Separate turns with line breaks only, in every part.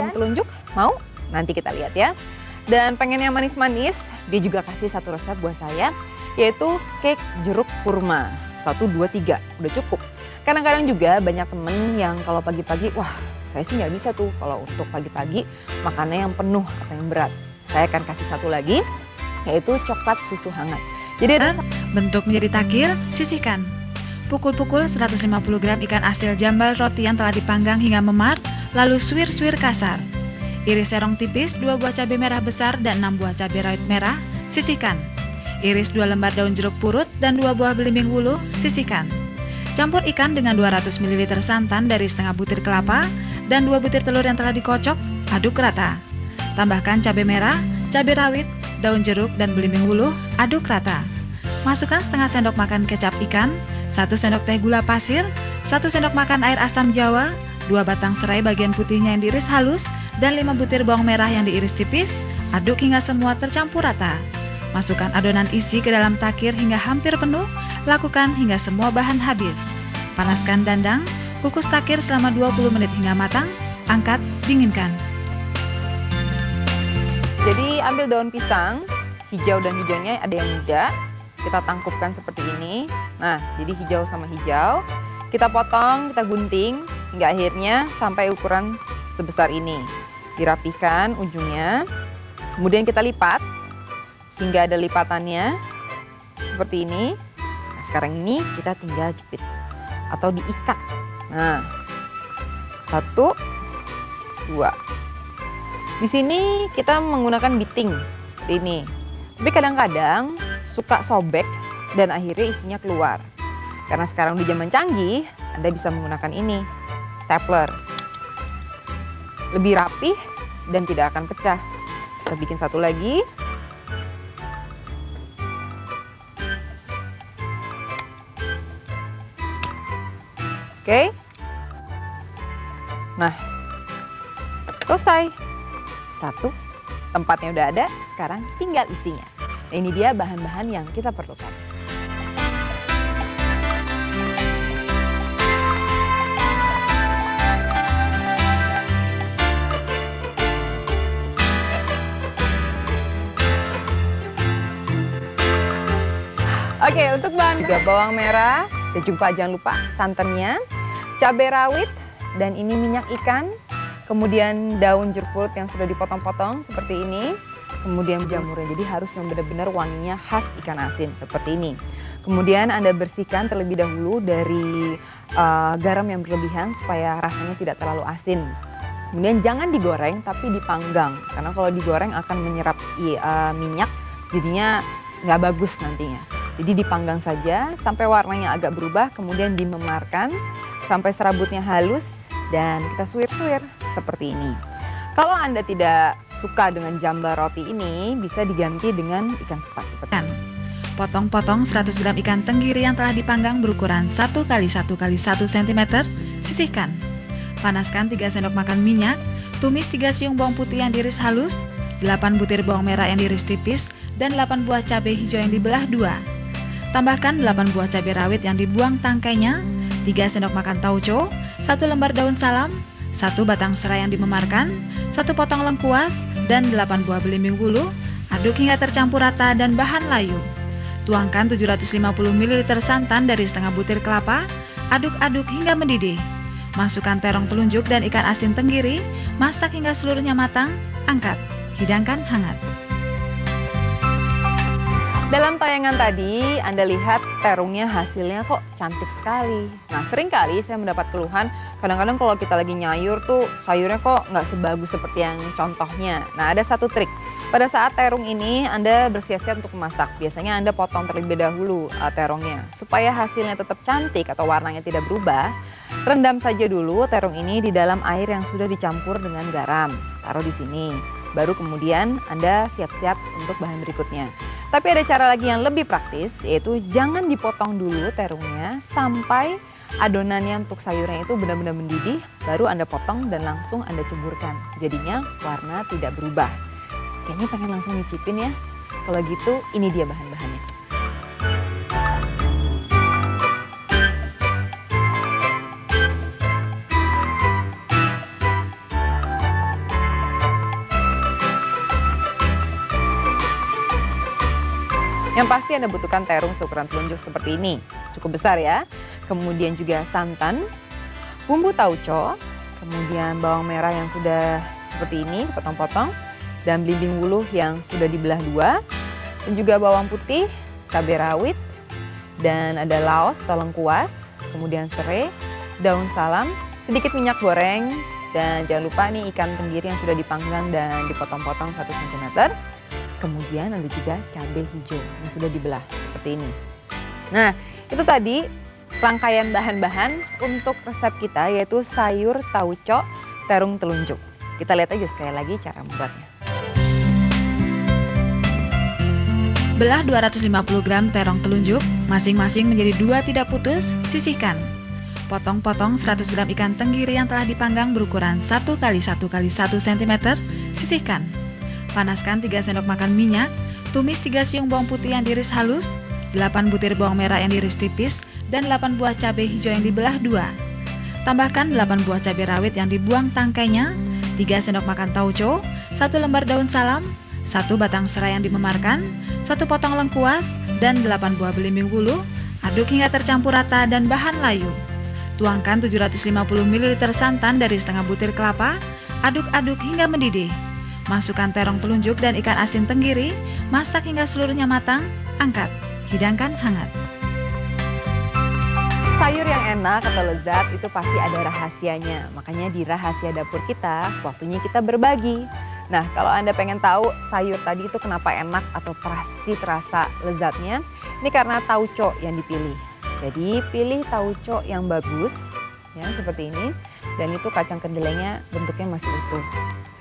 ayam telunjuk? Mau? Nanti kita lihat ya. Dan pengen yang manis-manis, dia juga kasih satu resep buat saya, yaitu cake jeruk kurma. 1, 2, 3, udah cukup. Kadang-kadang juga banyak temen yang kalau pagi-pagi, wah saya sih nggak bisa tuh kalau untuk pagi-pagi makannya yang penuh atau yang berat. Saya akan kasih satu lagi, yaitu coklat susu hangat. Jadi
bentuk menjadi takir, sisihkan. Pukul-pukul 150 gram ikan asil jambal roti yang telah dipanggang hingga memar, lalu suwir-suwir kasar. Iris serong tipis 2 buah cabai merah besar dan 6 buah cabai rawit merah, sisihkan. Iris 2 lembar daun jeruk purut dan 2 buah belimbing wuluh, sisihkan. Campur ikan dengan 200 ml santan dari setengah butir kelapa dan 2 butir telur yang telah dikocok, aduk rata. Tambahkan cabai merah, cabai rawit, daun jeruk dan belimbing wuluh, aduk rata. Masukkan setengah sendok makan kecap ikan, 1 sendok teh gula pasir, 1 sendok makan air asam jawa, 2 batang serai bagian putihnya yang diiris halus, dan 5 butir bawang merah yang diiris tipis, aduk hingga semua tercampur rata. Masukkan adonan isi ke dalam takir hingga hampir penuh, lakukan hingga semua bahan habis. Panaskan dandang, kukus takir selama 20 menit hingga matang, angkat, dinginkan.
Jadi ambil daun pisang, hijau dan hijaunya ada yang muda, kita tangkupkan seperti ini. Nah, jadi hijau sama hijau, kita potong, kita gunting, hingga akhirnya sampai ukuran sebesar ini. Dirapihkan ujungnya, kemudian kita lipat hingga ada lipatannya seperti ini. Nah, sekarang ini kita tinggal jepit atau diikat. Nah, 1, 2. Di sini kita menggunakan biting seperti ini. Tapi kadang-kadang suka sobek dan akhirnya isinya keluar. Karena sekarang di zaman canggih, Anda bisa menggunakan ini, stapler. Lebih rapih dan tidak akan pecah. Kita bikin satu lagi. Oke. Nah, selesai. 1, tempatnya udah ada, sekarang tinggal isinya. Nah, ini dia bahan-bahan yang kita perlukan. Oke, untuk bahan juga bawang merah, dan juga jangan lupa santannya, cabai rawit, dan ini minyak ikan, kemudian daun jeruk purut yang sudah dipotong-potong seperti ini, kemudian jamurnya, jadi harus yang benar-benar wanginya khas ikan asin seperti ini. Kemudian Anda bersihkan terlebih dahulu dari garam yang berlebihan supaya rasanya tidak terlalu asin. Kemudian jangan digoreng tapi dipanggang, karena kalau digoreng akan menyerap minyak, jadinya nggak bagus nantinya. Jadi dipanggang saja sampai warnanya agak berubah, kemudian dimemarkan sampai serabutnya halus dan kita suwir-suwir seperti ini. Kalau Anda tidak suka dengan jambal roti ini, bisa diganti dengan ikan sepat seperti ini.
Potong-potong 100 gram ikan tenggiri yang telah dipanggang berukuran 1 x 1 x 1 cm, sisihkan. Panaskan 3 sendok makan minyak, tumis 3 siung bawang putih yang diiris halus, 8 butir bawang merah yang diiris tipis, dan 8 buah cabai hijau yang dibelah 2. Tambahkan 8 buah cabai rawit yang dibuang tangkainya, 3 sendok makan tauco, 1 lembar daun salam, 1 batang serai yang dimemarkan, 1 potong lengkuas, dan 8 buah belimbing wuluh. Aduk hingga tercampur rata dan bahan layu. Tuangkan 750 ml santan dari setengah butir kelapa, aduk-aduk hingga mendidih. Masukkan terong telunjuk dan ikan asin tenggiri, masak hingga seluruhnya matang, angkat, hidangkan hangat.
Dalam tayangan tadi, Anda lihat terungnya hasilnya kok cantik sekali. Nah, sering kali saya mendapat keluhan, kadang-kadang kalau kita lagi nyayur tuh sayurnya kok nggak sebagus seperti yang contohnya. Nah, ada satu trik. Pada saat terung ini Anda bersiap-siap untuk memasak. Biasanya Anda potong terlebih dahulu terongnya. Supaya hasilnya tetap cantik atau warnanya tidak berubah, rendam saja dulu terung ini di dalam air yang sudah dicampur dengan garam. Taruh di sini. Baru kemudian Anda siap-siap untuk bahan berikutnya. Tapi ada cara lagi yang lebih praktis, yaitu jangan dipotong dulu terungnya sampai adonannya untuk sayurnya itu benar-benar mendidih, baru Anda potong dan langsung Anda ceburkan. Jadinya warna tidak berubah. Kayaknya pengen langsung nyicipin ya. Kalau gitu, ini dia bahan-bahannya. Yang pasti Anda butuhkan terung seukuran telunjuk seperti ini, cukup besar ya. Kemudian juga santan, bumbu tauco, kemudian bawang merah yang sudah seperti ini dipotong-potong, dan belimbing wuluh yang sudah dibelah dua, dan juga bawang putih, cabai rawit, dan ada laos atau lengkuas, kemudian serai, daun salam, sedikit minyak goreng, dan jangan lupa nih ikan tenggiri yang sudah dipanggang dan dipotong-potong 1 cm. Kemudian ada juga cabai hijau yang sudah dibelah seperti ini. Nah, itu tadi rangkaian bahan-bahan untuk resep kita, yaitu sayur tauco terung telunjuk. Kita lihat aja sekali lagi cara membuatnya.
Belah 250 gram terong telunjuk, masing-masing menjadi 2 tidak putus, sisihkan. Potong-potong 100 gram ikan tenggiri yang telah dipanggang berukuran 1 x 1 x 1 cm, sisihkan. Panaskan 3 sendok makan minyak, tumis 3 siung bawang putih yang diiris halus, 8 butir bawang merah yang diiris tipis, dan 8 buah cabai hijau yang dibelah 2. Tambahkan 8 buah cabai rawit yang dibuang tangkainya, 3 sendok makan tauco, 1 lembar daun salam, 1 batang serai yang dimemarkan, 1 potong lengkuas, dan 8 buah belimbing wuluh. Aduk hingga tercampur rata dan bahan layu. Tuangkan 750 ml santan dari setengah butir kelapa, aduk-aduk hingga mendidih. Masukkan terong telunjuk dan ikan asin tenggiri, masak hingga seluruhnya matang, angkat, hidangkan hangat.
Sayur yang enak atau lezat itu pasti ada rahasianya. Makanya di Rahasia Dapur kita, waktunya kita berbagi. Nah, kalau Anda pengen tahu sayur tadi itu kenapa enak atau pasti terasa lezatnya, ini karena tauco yang dipilih. Jadi pilih tauco yang bagus, ya seperti ini. Dan itu kacang kedelainya bentuknya masih utuh,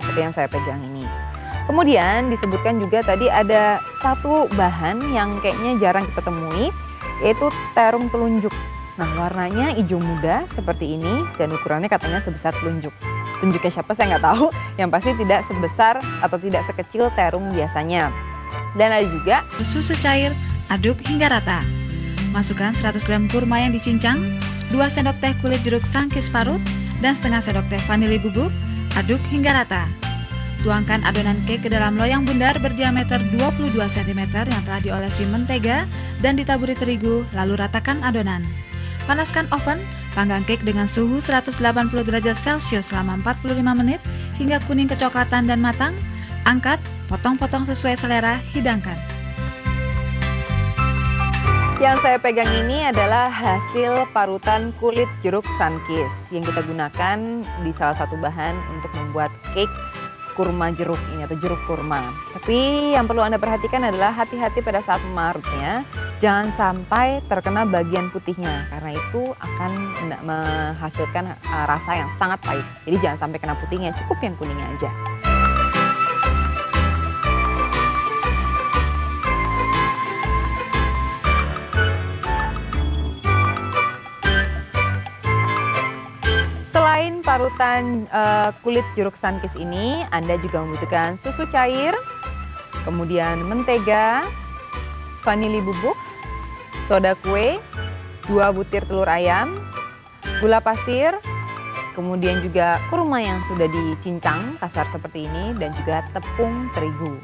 seperti yang saya pegang ini. Kemudian disebutkan juga tadi ada satu bahan yang kayaknya jarang kita temui, yaitu terung telunjuk. Nah, warnanya hijau muda seperti ini dan ukurannya katanya sebesar telunjuk. Telunjuknya siapa saya nggak tahu, yang pasti tidak sebesar atau tidak sekecil terung biasanya. Dan ada juga
Susu cair, aduk hingga rata. Masukkan 100 gram kurma yang dicincang, 2 sendok teh kulit jeruk sangkis parut, dan setengah sendok teh vanili bubuk, aduk hingga rata. Tuangkan adonan cake ke dalam loyang bundar berdiameter 22 cm yang telah diolesi mentega dan ditaburi terigu, lalu ratakan adonan. Panaskan oven, panggang cake dengan suhu 180 derajat Celcius selama 45 menit hingga kuning kecoklatan dan matang. Angkat, potong-potong sesuai selera, hidangkan.
yang saya pegang ini adalah hasil parutan kulit jeruk sunkist yang kita gunakan di salah satu bahan untuk membuat cake kurma jeruk ini atau jeruk kurma. Tapi yang perlu Anda perhatikan adalah hati-hati pada saat memarutnya, jangan sampai terkena bagian putihnya karena itu akan menghasilkan rasa yang sangat pahit. Jadi jangan sampai kena putihnya, cukup yang kuningnya aja. Selain parutan kulit jeruk sunkist ini, Anda juga membutuhkan susu cair, kemudian mentega, vanili bubuk, soda kue, 2 butir telur ayam, gula pasir, kemudian juga kurma yang sudah dicincang kasar seperti ini, dan juga tepung terigu.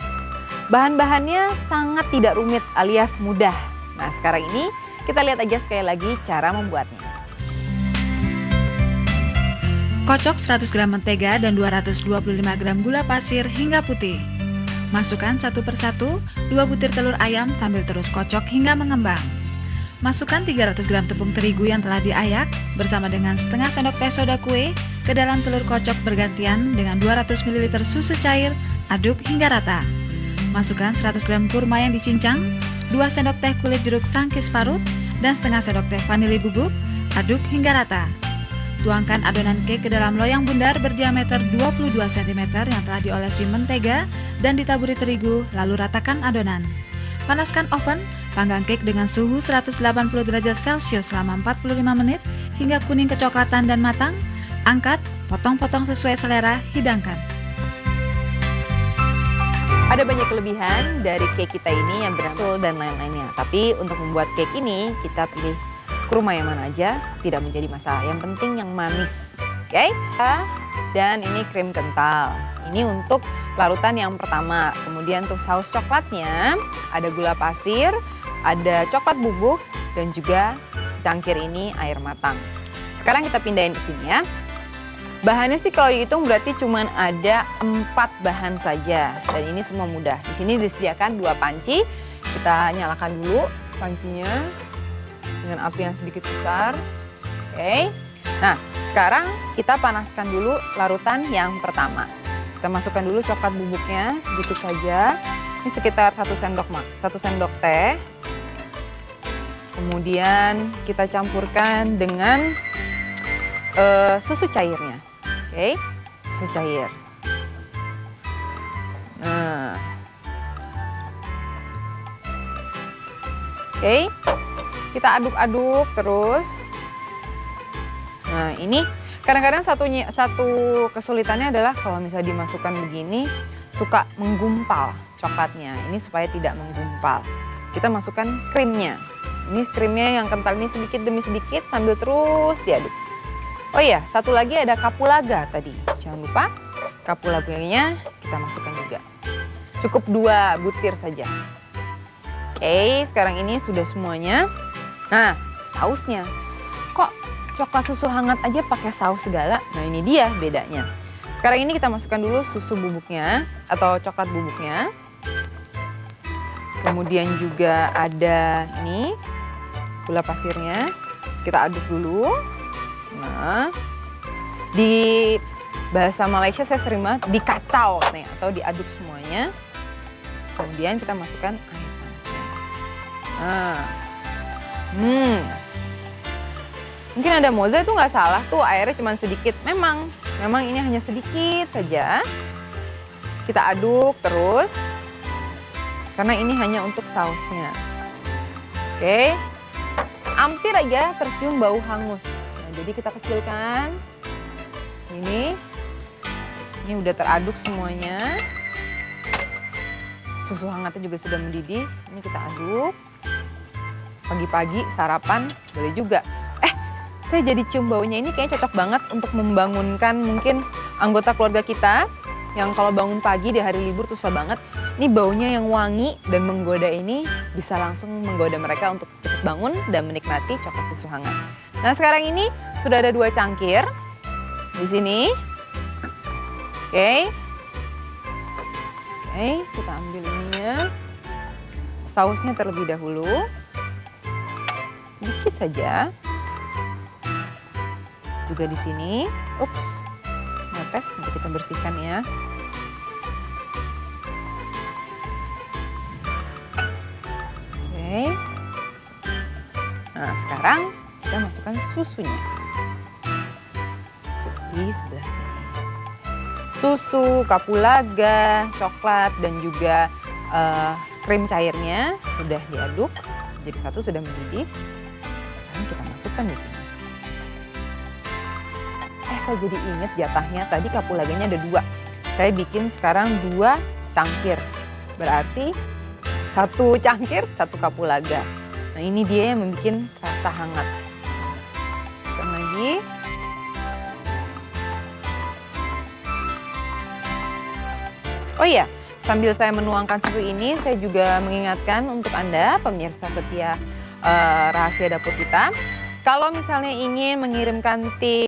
Bahan-bahannya sangat tidak rumit alias mudah. Nah, sekarang ini kita lihat aja sekali lagi cara membuatnya.
Kocok 100 gram mentega dan 225 gram gula pasir hingga putih. Masukkan satu persatu 2 butir telur ayam sambil terus kocok hingga mengembang. Masukkan 300 gram tepung terigu yang telah diayak bersama dengan setengah sendok teh soda kue ke dalam telur kocok bergantian dengan 200 ml susu cair, aduk hingga rata. Masukkan 100 gram kurma yang dicincang, 2 sendok teh kulit jeruk sunkist parut, dan setengah sendok teh vanili bubuk, aduk hingga rata. Tuangkan adonan cake ke dalam loyang bundar berdiameter 22 cm yang telah diolesi mentega dan ditaburi terigu, lalu ratakan adonan. Panaskan oven, panggang cake dengan suhu 180 derajat Celcius selama 45 menit hingga kuning kecoklatan dan matang. Angkat, potong-potong sesuai selera, hidangkan.
Ada banyak kelebihan dari cake kita ini yang berasal dan lain-lainnya. Tapi untuk membuat cake ini kita pilih kurma yang mana aja tidak menjadi masalah. Yang penting yang manis Oke, dan ini krim kental. Ini untuk larutan yang pertama. Kemudian untuk saus coklatnya ada gula pasir, ada coklat bubuk, dan juga secangkir ini air matang. Sekarang kita pindahin ke sini ya. Bahannya sih kalau dihitung berarti cuma ada 4 bahan saja. Dan ini semua mudah. Di sini disediakan 2 panci. Kita nyalakan dulu pancinya dengan api yang sedikit besar. Oke. Nah, sekarang kita panaskan dulu larutan yang pertama. Kita masukkan dulu coklat bubuknya sedikit saja. Ini sekitar 1 sendok teh. Kemudian kita campurkan dengan susu cairnya. Oke, susu cair. Nah. Oke. Kita aduk-aduk terus. Nah, ini kadang-kadang satu kesulitannya adalah kalau misalnya dimasukkan begini suka menggumpal coklatnya. Ini supaya tidak menggumpal. Kita masukkan krimnya. Ini krimnya yang kental ini sedikit demi sedikit sambil terus diaduk. Oh iya, satu lagi ada kapulaga tadi. Jangan lupa kapulaganya kita masukkan juga. Cukup 2 butir saja. Oke, sekarang ini sudah semuanya. Nah, sausnya. Kok coklat susu hangat aja pakai saus segala? Nah, ini dia bedanya. Sekarang ini kita masukkan dulu susu bubuknya atau coklat bubuknya. Kemudian juga ada ini gula pasirnya. Kita aduk dulu. Nah, di bahasa Malaysia saya sering banget dikacau nih atau diaduk semuanya. Kemudian kita masukkan air panasnya. Nah, mungkin ada moza itu nggak salah tuh airnya cuma sedikit. Memang ini hanya sedikit saja. Kita aduk terus karena ini hanya untuk sausnya. Oke, hampir aja tercium bau hangus. Jadi kita kecilkan. Ini udah teraduk semuanya. Susu hangatnya juga sudah mendidih. Ini kita aduk. Pagi-pagi sarapan boleh juga. Saya jadi cium baunya ini kayaknya cocok banget untuk membangunkan mungkin anggota keluarga kita yang kalau bangun pagi di hari libur tuh susah banget. Ini baunya yang wangi dan menggoda ini bisa langsung menggoda mereka untuk cepat bangun dan menikmati coklat susu hangat. Nah, sekarang ini sudah ada 2 cangkir di sini. Oke, kita ambil ininya. Sausnya terlebih dahulu. Sedikit saja. Juga di sini. Ups, netes. Nanti kita bersihkan ya. Oke. Nah, sekarang kita masukkan susunya di sebelah sini. Susu, kapulaga, coklat, dan juga krim cairnya sudah diaduk. Jadi satu sudah mendidih. Dan kita masukkan di sini. Saya jadi ingat jatahnya tadi kapulaganya ada 2. Saya bikin sekarang 2 cangkir. Berarti 1 cangkir, 1 kapulaga. Nah, ini dia yang membuat rasa hangat. Masukkan lagi. Oh iya, sambil saya menuangkan susu ini, saya juga mengingatkan untuk Anda, pemirsa setia Rahasia Dapur kita, kalau misalnya ingin mengirimkan tips